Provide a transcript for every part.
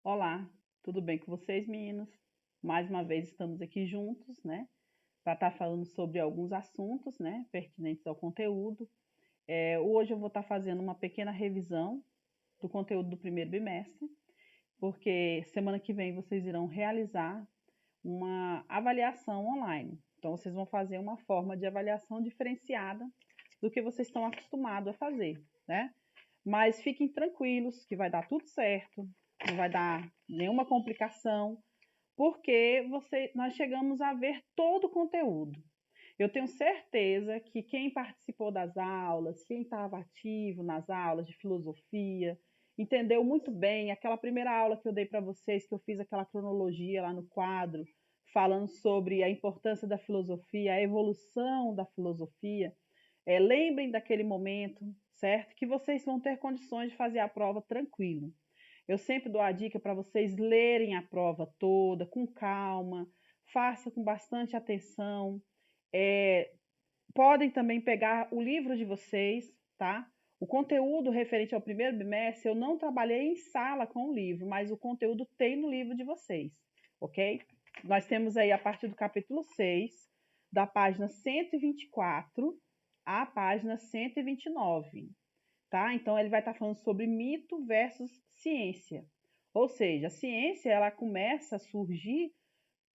Olá, tudo bem com vocês, meninos? Mais uma vez estamos aqui juntos, né, para estar falando sobre alguns assuntos, né, pertinentes ao conteúdo. Hoje eu vou estar fazendo uma pequena revisão do conteúdo do primeiro bimestre, porque semana que vem vocês irão realizar uma avaliação online. Então, vocês vão fazer uma forma de avaliação diferenciada do que vocês estão acostumados a fazer, né? Mas fiquem tranquilos que vai dar tudo certo, não vai dar nenhuma complicação, porque nós chegamos a ver todo o conteúdo. Eu tenho certeza que quem participou das aulas, quem estava ativo nas aulas de filosofia, entendeu muito bem aquela primeira aula que eu dei para vocês, que eu fiz aquela cronologia lá no quadro, falando sobre a importância da filosofia, a evolução da filosofia. Lembrem daquele momento, certo? Que vocês vão ter condições de fazer a prova tranquilo. Eu sempre dou a dica para vocês lerem a prova toda, com calma, faça com bastante atenção. É, Podem também pegar o livro de vocês, tá? O conteúdo referente ao primeiro bimestre, eu não trabalhei em sala com o livro, mas o conteúdo tem no livro de vocês, ok? Nós temos aí a partir do capítulo 6, da página 124 à página 129, tá? Então ele vai estar falando sobre mito versus ciência. Ou seja, a ciência ela começa a surgir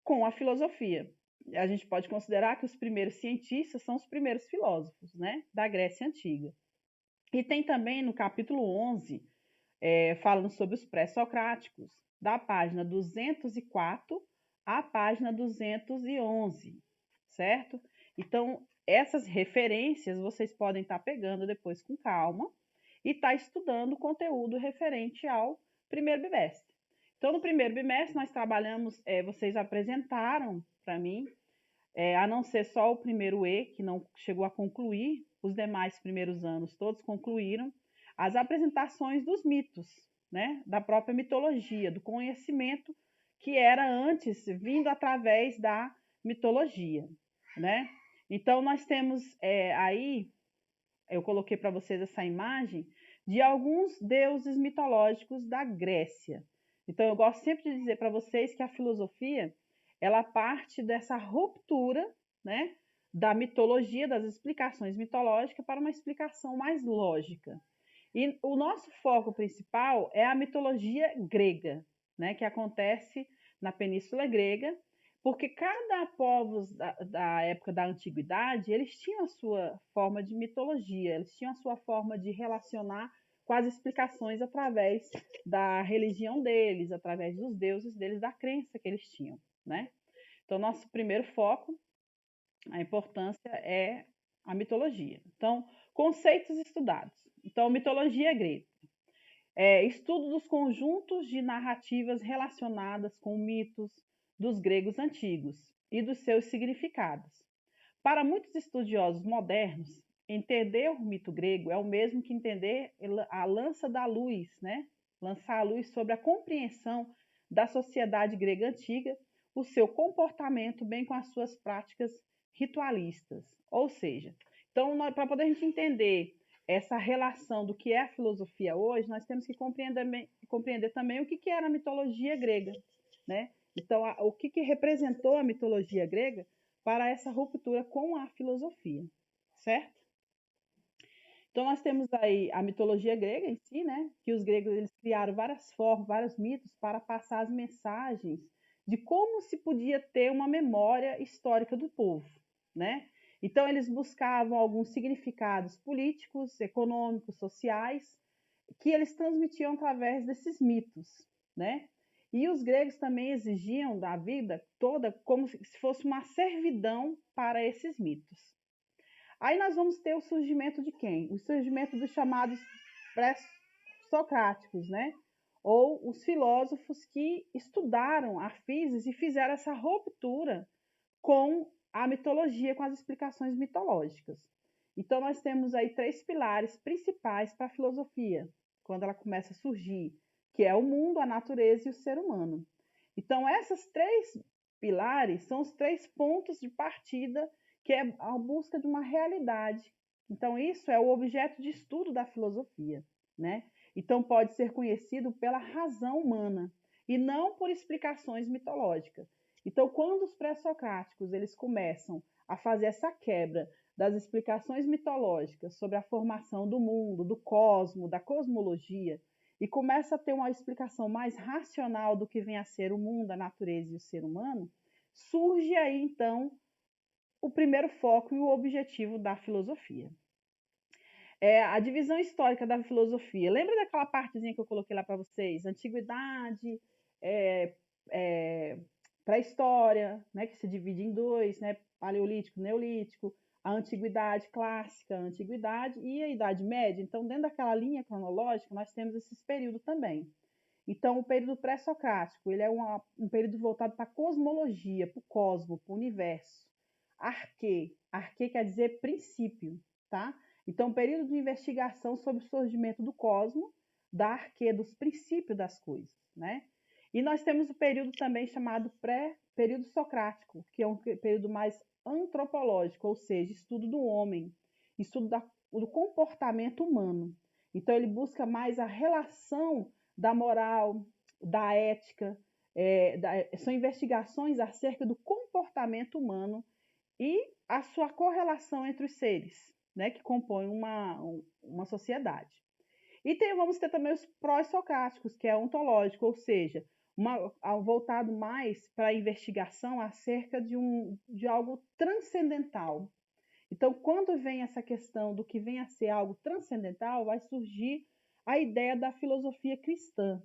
com a filosofia. A gente pode considerar que os primeiros cientistas são os primeiros filósofos, né, da Grécia Antiga. E tem também no capítulo 11, falando sobre os pré-socráticos, da página 204 à página 211, certo? Então, essas referências vocês podem estar pegando depois com calma e estar estudando o conteúdo referente ao primeiro bimestre. Então, no primeiro bimestre, nós trabalhamos, vocês apresentaram para mim, a não ser só o primeiro E, que não chegou a concluir, os demais primeiros anos todos concluíram, as apresentações dos mitos, né, da própria mitologia, do conhecimento que era antes vindo através da mitologia, né? Então, nós temos aí, eu coloquei para vocês essa imagem de alguns deuses mitológicos da Grécia. Então, eu gosto sempre de dizer para vocês que a filosofia ela parte dessa ruptura, né, da mitologia, das explicações mitológicas para uma explicação mais lógica. E o nosso foco principal é a mitologia grega, né, que acontece na Península Grega, porque cada povos da época da antiguidade, eles tinham a sua forma de mitologia, eles tinham a sua forma de relacionar com as explicações através da religião deles, através dos deuses deles, da crença que eles tinham, né? Então, nosso primeiro foco, a importância é a mitologia. Então, conceitos estudados. Então, mitologia grega. Estudo dos conjuntos de narrativas relacionadas com mitos dos gregos antigos e dos seus significados. Para muitos estudiosos modernos, entender o mito grego é o mesmo que entender a lança da luz, né? Lançar a luz sobre a compreensão da sociedade grega antiga, o seu comportamento, bem com as suas práticas ritualistas. Ou seja, então, para poder a gente entender essa relação do que é a filosofia hoje, nós temos que compreender também o que era a mitologia grega, né? Então, o que representou a mitologia grega para essa ruptura com a filosofia, certo? Então, nós temos aí a mitologia grega em si, né? Que os gregos eles criaram várias formas, vários mitos para passar as mensagens de como se podia ter uma memória histórica do povo, né? Então, eles buscavam alguns significados políticos, econômicos, sociais, que eles transmitiam através desses mitos, né? E os gregos também exigiam da vida toda como se fosse uma servidão para esses mitos. Aí nós vamos ter o surgimento de quem? O surgimento dos chamados pré-socráticos, né? Ou os filósofos que estudaram a física e fizeram essa ruptura com a mitologia, com as explicações mitológicas. Então, nós temos aí três pilares principais para a filosofia, quando ela começa a surgir, que é o mundo, a natureza e o ser humano. Então, esses três pilares são os três pontos de partida, que é a busca de uma realidade. Então, isso é o objeto de estudo da filosofia, né? Então, pode ser conhecido pela razão humana. e não por explicações mitológicas. Então, quando os pré-socráticos eles começam a fazer essa quebra das explicações mitológicas sobre a formação do mundo, do cosmo, da cosmologia, e começa a ter uma explicação mais racional do que vem a ser o mundo, a natureza e o ser humano, surge aí então o primeiro foco e o objetivo da filosofia. A divisão histórica da filosofia. Lembra daquela partezinha que eu coloquei lá para vocês? Antiguidade, pré-história, né, que se divide em dois, né, paleolítico, neolítico, a antiguidade clássica, a antiguidade e a Idade Média. Então, dentro daquela linha cronológica, nós temos esses períodos também. Então, o período pré-socrático, ele é um período voltado para a cosmologia, para o cosmos, para o universo. Arquê quer dizer princípio, tá? Então, período de investigação sobre o surgimento do cosmos, da arquê, dos princípios das coisas, né? E nós temos o período também chamado pré-período socrático, que é um período mais antropológico, ou seja, estudo do homem, estudo do comportamento humano. Então, ele busca mais a relação da moral, da ética, são investigações acerca do comportamento humano e a sua correlação entre os seres, né, que compõem uma sociedade. E vamos ter também os pró-socráticos, que é ontológico, ou seja, voltado mais para a investigação acerca de algo transcendental. Então, quando vem essa questão do que vem a ser algo transcendental, vai surgir a ideia da filosofia cristã,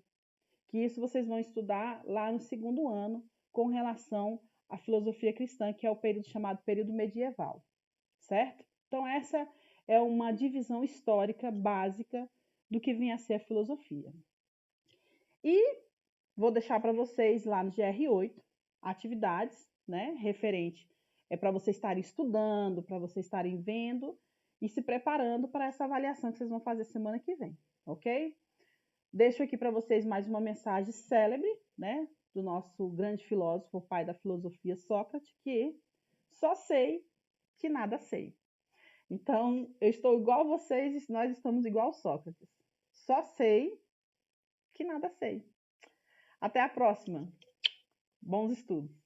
que isso vocês vão estudar lá no segundo ano, com relação à filosofia cristã, que é o período chamado período medieval, certo? Então, essa é uma divisão histórica básica do que vem a ser a filosofia. E vou deixar para vocês lá no GR8 atividades, né, referente para vocês estarem estudando, para vocês estarem vendo e se preparando para essa avaliação que vocês vão fazer semana que vem, ok? Deixo aqui para vocês mais uma mensagem célebre, né, do nosso grande filósofo, o pai da filosofia, Sócrates, que só sei que nada sei. Então, eu estou igual a vocês e nós estamos igual a Sócrates. Só sei que nada sei. Até a próxima. Bons estudos.